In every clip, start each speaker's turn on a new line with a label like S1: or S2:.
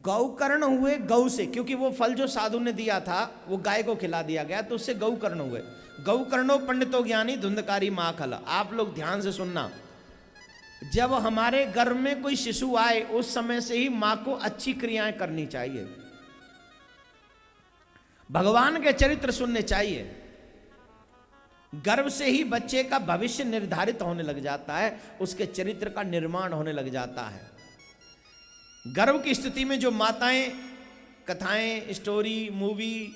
S1: गौकर्ण हुए गौ से, क्योंकि वो फल जो साधु ने दिया था वो गाय को खिला दिया गया, तो उससे गौकर्ण हुए। गौकर्णो पंडितो ज्ञानी धुंधकारी माँ खल। आप लोग ध्यान से सुनना, जब हमारे गर्भ में कोई शिशु आए उस समय से ही माँ को अच्छी क्रियाएं करनी चाहिए, भगवान के चरित्र सुनने चाहिए। गर्भ से ही बच्चे का भविष्य निर्धारित होने लग जाता है, उसके चरित्र का निर्माण होने लग जाता है। गर्भ की स्थिति में जो माताएं कथाएं, स्टोरी, मूवी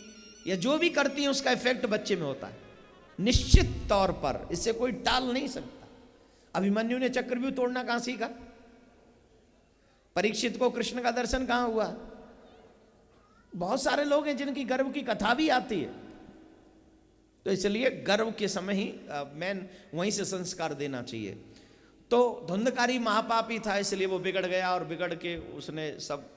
S1: या जो भी करती हैं उसका इफेक्ट बच्चे में होता है निश्चित तौर पर, इससे कोई टाल नहीं सकता। अभिमन्यु ने चक्रव्यूह तोड़ना कहां सीखा? परीक्षित को कृष्ण का दर्शन कहां हुआ? बहुत सारे लोग हैं जिनकी गर्भ की कथा भी आती है। तो इसलिए गर्भ के समय ही मैन वहीं से संस्कार देना चाहिए। तो धुंधकारी महापापी था, इसलिए वो बिगड़ गया और बिगड़ के उसने सब।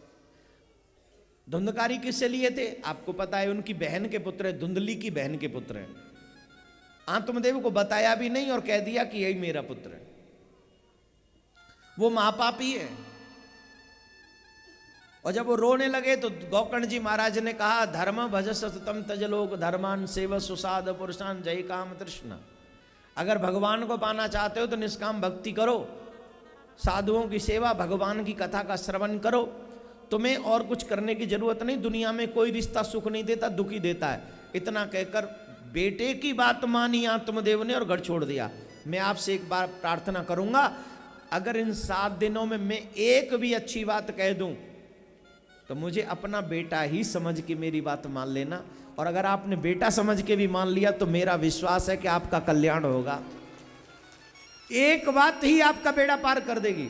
S1: धुंधकारी किससे लिए थे आपको पता है? उनकी बहन के पुत्र है, धुंधली की बहन के पुत्र है। आत्मदेव को बताया भी नहीं और कह दिया कि यही मेरा पुत्र है। वो महापापी है। और जब वो रोने लगे तो गौकर्ण जी महाराज ने कहा, धर्म भज सततम तजलोक धर्मान सेव सुसाद पुरुषान जय काम तृष्णा। अगर भगवान को पाना चाहते हो तो निष्काम भक्ति करो, साधुओं की सेवा, भगवान की कथा का श्रवण करो। तुम्हें और कुछ करने की जरूरत नहीं। दुनिया में कोई रिश्ता सुख नहीं देता, दुखी देता है। इतना कहकर बेटे की बात मानी आत्मदेव ने और घर छोड़ दिया। मैं आपसे एक बार प्रार्थना करूंगा, अगर इन 7 दिनों में मैं एक भी अच्छी बात कह दूं तो मुझे अपना बेटा ही समझ के मेरी बात मान लेना। और अगर आपने बेटा समझ के भी मान लिया तो मेरा विश्वास है कि आपका कल्याण होगा। एक बात ही आपका बेड़ा पार कर देगी।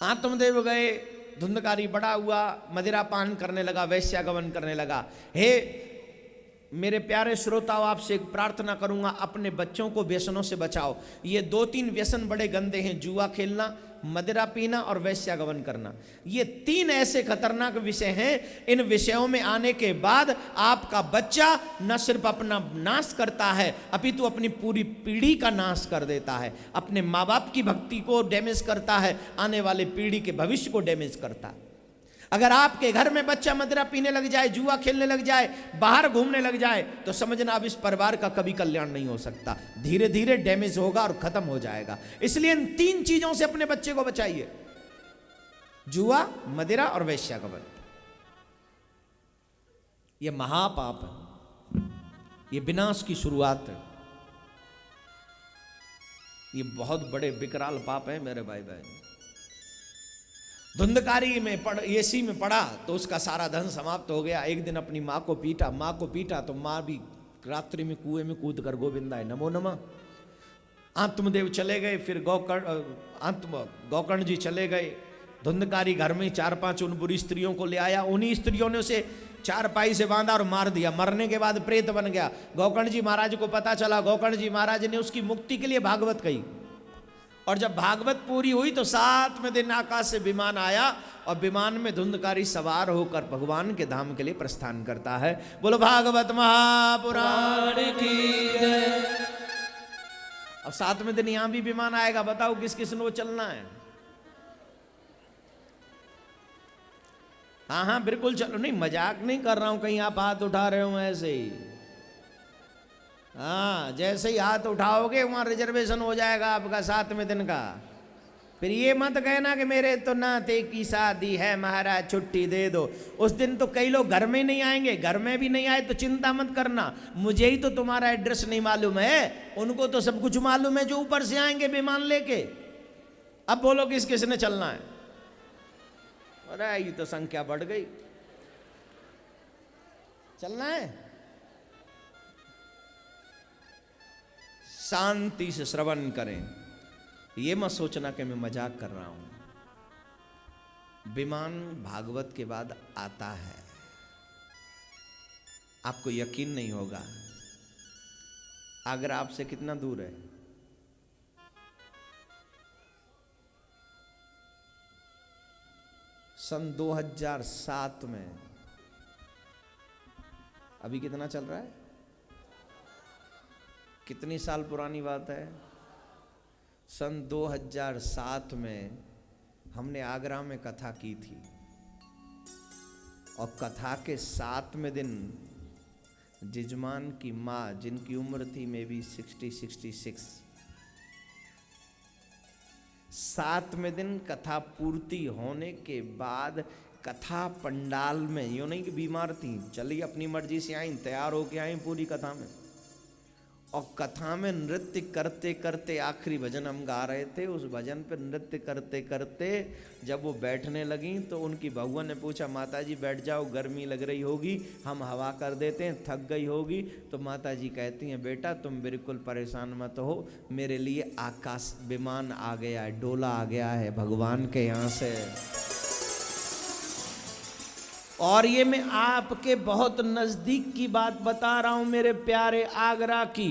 S1: आत्मदेव गए, धुंधकारी बड़ा हुआ, मदिरा पान करने लगा, वैश्यागमन करने लगा। हे मेरे प्यारे श्रोताओं, आपसे एक प्रार्थना करूंगा, अपने बच्चों को व्यसनों से बचाओ। ये 2-3 व्यसन बड़े गंदे हैं, जुआ खेलना, मदिरा पीना और वैश्यागमन करना। ये 3 ऐसे खतरनाक विषय हैं। इन विषयों में आने के बाद आपका बच्चा न सिर्फ अपना नाश करता है अपितु अपनी पूरी पीढ़ी का नाश कर देता है। अपने माँ बाप की भक्ति को डैमेज करता है, आने वाले पीढ़ी के भविष्य को डैमेज करता है। अगर आपके घर में बच्चा मदिरा पीने लग जाए, जुआ खेलने लग जाए, बाहर घूमने लग जाए, तो समझना अब इस परिवार का कभी कल्याण नहीं हो सकता। धीरे धीरे डैमेज होगा और खत्म हो जाएगा। इसलिए इन 3 चीजों से अपने बच्चे को बचाइए, जुआ, मदिरा और वैश्यागमन। यह महापाप है, यह विनाश की शुरुआत है। ये बहुत बड़े विकराल पाप है मेरे भाई बहन। धुंधकारी में एसी में पड़ा तो उसका सारा धन समाप्त हो गया। एक दिन अपनी माँ को पीटा तो माँ भी रात्रि में कुएं में कूद कर गोविंदाय नमो नमः। आत्मदेव चले गए, फिर गौकर्ण जी चले गए। धुंधकारी घर में 4-5 उन बुरी स्त्रियों को ले आया। उन्हीं स्त्रियों ने उसे चारपाई से बांधा और मार दिया। मरने के बाद प्रेत बन गया। गौकर्ण जी महाराज को पता चला। गौकर्ण जी महाराज ने उसकी मुक्ति के लिए भागवत कही। और जब भागवत पूरी हुई तो 7वें दिन आकाश से विमान आया और विमान में धुंधकारी सवार होकर भगवान के धाम के लिए प्रस्थान करता है। बोलो भागवत महापुराण की जय। अब 7वें दिन यहां भी विमान आएगा। बताओ किस किस को चलना है? हाँ बिल्कुल चलो। नहीं मजाक नहीं कर रहा हूं, कहीं आप हाथ उठा रहे हो ऐसे ही। हाँ, जैसे ही हाथ उठाओगे वहां रिजर्वेशन हो जाएगा आपका 7वें दिन का। फिर ये मत कहना कि मेरे तो नाते की शादी है महाराज, छुट्टी दे दो। उस दिन तो कई लोग घर में नहीं आएंगे। घर में भी नहीं आए तो चिंता मत करना, मुझे ही तो तुम्हारा एड्रेस नहीं मालूम है, उनको तो सब कुछ मालूम है जो ऊपर से आएंगे विमान लेके। अब बोलो किस किस ने चलना है? अरे ये तो संख्या बढ़ गई। चलना है? शांति से श्रवण करें। ये मत सोचना कि मैं मजाक कर रहा हूं। विमान भागवत के बाद आता है, आपको यकीन नहीं होगा। आगरा आपसे कितना दूर है? सन 2007 में, अभी कितना चल रहा है? कितनी साल पुरानी बात है? सन 2007 में हमने आगरा में कथा की थी और कथा के 7वें दिन जिजमान की माँ, जिनकी उम्र थी मे बी 60-66, 7वें दिन कथा पूर्ति होने के बाद कथा पंडाल में, यूँ नहीं कि बीमार थी, चली अपनी मर्जी से आई, तैयार होके आई पूरी कथा में, और कथा में नृत्य करते करते आखिरी भजन हम गा रहे थे, उस भजन पर नृत्य करते करते जब वो बैठने लगी तो उनकी बहुआ ने पूछा, माता जी बैठ जाओ, गर्मी लग रही होगी, हम हवा कर देते हैं, थक गई होगी। तो माता जी कहती हैं, बेटा तुम बिल्कुल परेशान मत हो, मेरे लिए आकाश विमान आ गया है, डोला आ गया है भगवान के यहाँ से। और ये मैं आपके बहुत नजदीक की बात बता रहा हूं मेरे प्यारे, आगरा की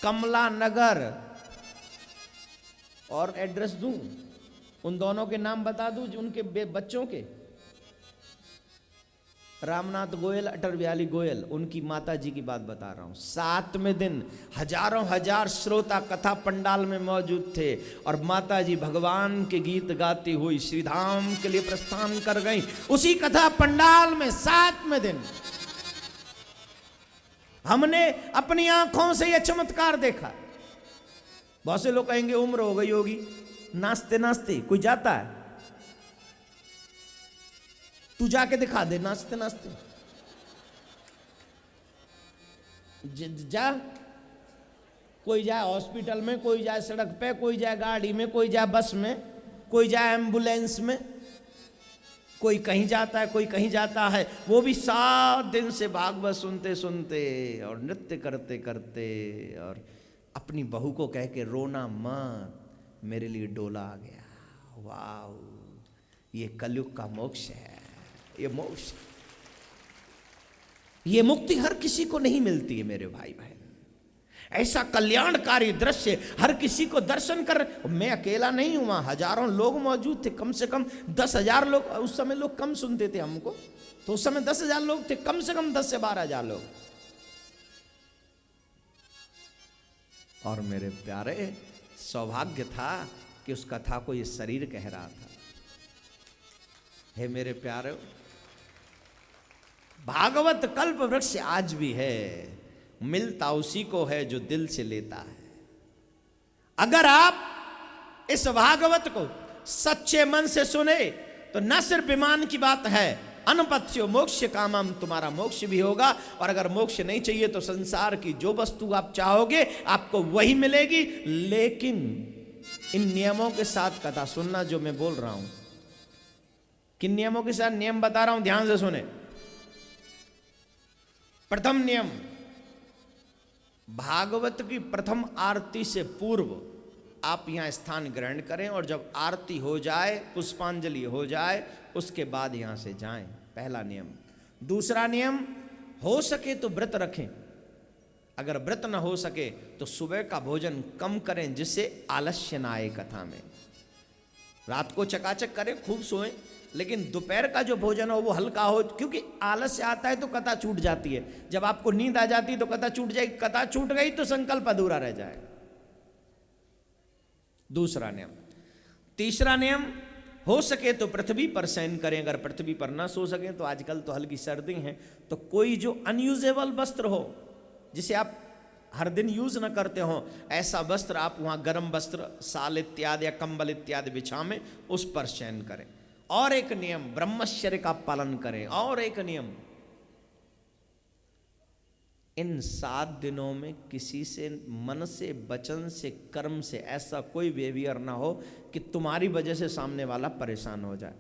S1: कमला नगर, और एड्रेस दूं, उन दोनों के नाम बता दूं, उनके बच्चों के, रामनाथ गोयल, अटल बिहारी गोयल, उनकी माता जी की बात बता रहा हूं। 7वें दिन हजारों हजार श्रोता कथा पंडाल में मौजूद थे और माता जी भगवान के गीत गाती हुई श्री धाम के लिए प्रस्थान कर गई। उसी कथा पंडाल में 7वें दिन हमने अपनी आंखों से यह चमत्कार देखा। बहुत से लोग कहेंगे उम्र हो गई होगी, नाचते नाचते कोई जाता है, तू जाके दिखा दे नाचते नाचते, जा, कोई जाए हॉस्पिटल में, कोई जाए सड़क पे, कोई जाए गाड़ी में, कोई जाए बस में, कोई जाए एम्बुलेंस में, कोई कहीं जाता है, कोई कहीं जाता है, वो भी 7 दिन से भागवत सुनते सुनते और नृत्य करते करते, और अपनी बहू को कह के रोना मत, मेरे लिए डोला आ गया। वाह, ये कलयुग का मोक्ष है, ये मोक्ष, ये मुक्ति हर किसी को नहीं मिलती है मेरे भाई बहन। ऐसा कल्याणकारी दृश्य हर किसी को दर्शन कर, मैं अकेला नहीं हूं, वहां हजारों लोग मौजूद थे, कम से कम 10,000 लोग। उस समय लोग कम सुनते थे हमको, तो उस समय 10,000 लोग थे, कम से कम 10 से 12,000 लोग। और मेरे प्यारे, सौभाग्य था कि उस कथा को ये शरीर कह रहा था। हे मेरे प्यारे, भागवत कल्प वृक्ष आज भी है, मिलता उसी को है जो दिल से लेता है। अगर आप इस भागवत को सच्चे मन से सुने तो न सिर्फ विमान की बात है, अनुपत्यो मोक्ष कामम, तुम्हारा मोक्ष भी होगा। और अगर मोक्ष नहीं चाहिए तो संसार की जो वस्तु आप चाहोगे आपको वही मिलेगी। लेकिन इन नियमों के साथ कथा सुनना जो मैं बोल रहा हूं। किन नियमों के साथ? नियम बता रहा हूं, ध्यान से सुने। प्रथम नियम, भागवत की प्रथम आरती से पूर्व आप यहां स्थान ग्रहण करें, और जब आरती हो जाए, पुष्पांजलि हो जाए, उसके बाद यहां से जाएं। पहला नियम। दूसरा नियम, हो सके तो व्रत रखें, अगर व्रत ना हो सके तो सुबह का भोजन कम करें, जिससे आलस्य ना आए कथा में। रात को चकाचक करें, खूब सोएं, लेकिन दोपहर का जो भोजन हो वो हल्का हो, क्योंकि आलस्य आता है तो कथा छूट जाती है। जब आपको नींद आ जाती है तो कथा छूट जाएगी, कथा छूट गई तो संकल्प अधूरा रह जाए। दूसरा नियम। तीसरा नियम, हो सके तो पृथ्वी पर शयन करें, अगर पृथ्वी पर ना सो सकें तो आजकल तो हल्की सर्दी है, तो कोई जो अनयूजेबल वस्त्र हो, जिसे आप हर दिन यूज ना करते हो, ऐसा वस्त्र आप वहां गर्म वस्त्र, साल इत्यादि या कंबल इत्यादि बिछा में उस पर शयन करें। और एक नियम, ब्रह्मचर्य का पालन करें। और एक नियम, इन 7 दिनों में किसी से मन से, वचन से, कर्म से ऐसा कोई बिहेवियर ना हो कि तुम्हारी वजह से सामने वाला परेशान हो जाए,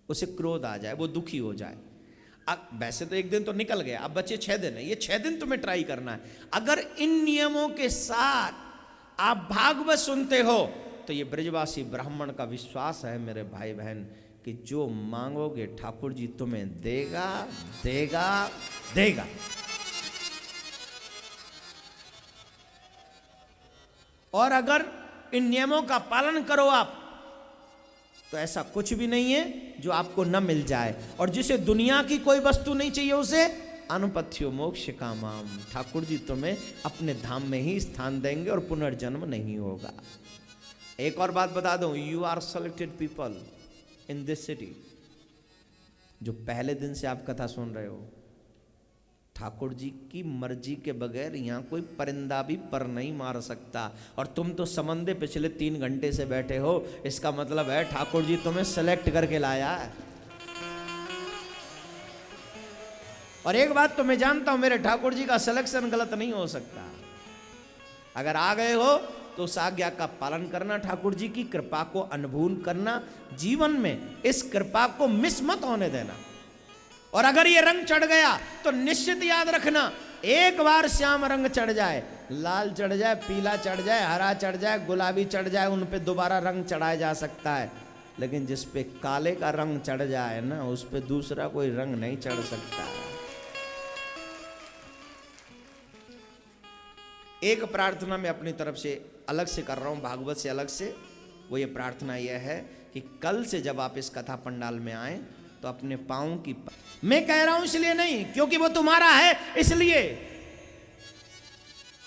S1: उसे क्रोध आ जाए, वो दुखी हो जाए। अब वैसे तो एक दिन तो निकल गया, अब बचे 6 दिन है, ये 6 दिन तुम्हें ट्राई करना है। अगर इन नियमों के साथ आप भागवत सुनते हो तो ये ब्रजवासी ब्राह्मण का विश्वास है मेरे भाई बहन कि जो मांगोगे ठाकुर जी तुम्हें देगा, देगा, देगा। और अगर इन नियमों का पालन करो आप, तो ऐसा कुछ भी नहीं है जो आपको न मिल जाए। और जिसे दुनिया की कोई वस्तु नहीं चाहिए, उसे अनुपथ्यो मोक्ष कामाम, ठाकुर जी तुम्हें अपने धाम में ही स्थान देंगे और पुनर्जन्म नहीं होगा। एक और बात बता दूं, you are selected people in this city. जो पहले दिन से आप कथा सुन रहे हो, ठाकुर जी की मर्जी के बगैर यहां कोई परिंदा भी पर नहीं मार सकता। और तुम तो समंदे पिछले 3 घंटे से बैठे हो, इसका मतलब है ठाकुर जी तुम्हें सेलेक्ट करके लाया है। और एक बात तो मैं जानता हूं, मेरे ठाकुर जी का सिलेक्शन गलत नहीं हो सकता। अगर आ गए हो तो उस आज्ञा का पालन करना, ठाकुर जी की कृपा को अनुभव करना, जीवन में इस कृपा को मिस मत होने देना। और अगर ये रंग चढ़ गया तो निश्चित याद रखना, एक बार श्याम रंग चढ़ जाए, लाल चढ़ जाए, पीला चढ़ जाए, हरा चढ़ जाए, गुलाबी चढ़ जाए, उन पे दोबारा रंग चढ़ाया जा सकता है। लेकिन जिस पे काले का रंग चढ़ जाए ना, उस पे दूसरा कोई रंग नहीं चढ़ सकता। एक प्रार्थना मैं अपनी तरफ से अलग से कर रहा हूं, भागवत से अलग से। वो ये प्रार्थना यह है कि कल से जब आप इस कथा पंडाल में आए तो अपने पांव की, मैं कह रहा हूं इसलिए नहीं क्योंकि वो तुम्हारा है, इसलिए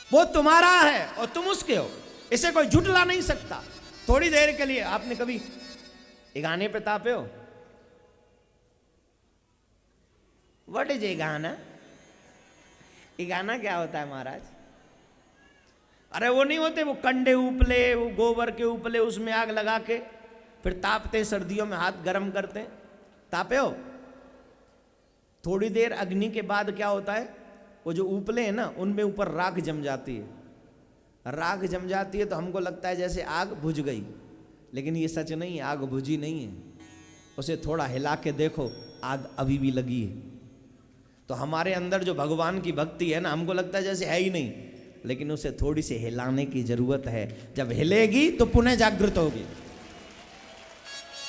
S1: वो तुम्हारा है और तुम उसके हो, इसे कोई झुटला नहीं सकता। थोड़ी देर के लिए आपने कभी ये गाने पे तापे हो? व्हाट इज ये गाना? ये गाना क्या होता है महाराज? अरे वो नहीं होते, वो कंडे उपले, वो गोबर के उपले, उसमें आग लगा के फिर तापते, सर्दियों में हाथ गर्म करते। तापे हो? थोड़ी देर अग्नि के बाद क्या होता है, वो जो उपले हैं ना, उनमें ऊपर राख जम जाती है। राख जम जाती है तो हमको लगता है जैसे आग बुझ गई, लेकिन ये सच नहीं है, आग बुझी नहीं है। उसे थोड़ा हिला के देखो, आग अभी भी लगी है। तो हमारे अंदर जो भगवान की भक्ति है ना, हमको लगता है जैसे है ही नहीं, लेकिन उसे थोड़ी सी हिलाने की जरूरत है। जब हिलेगी तो पुनः जागृत होगी।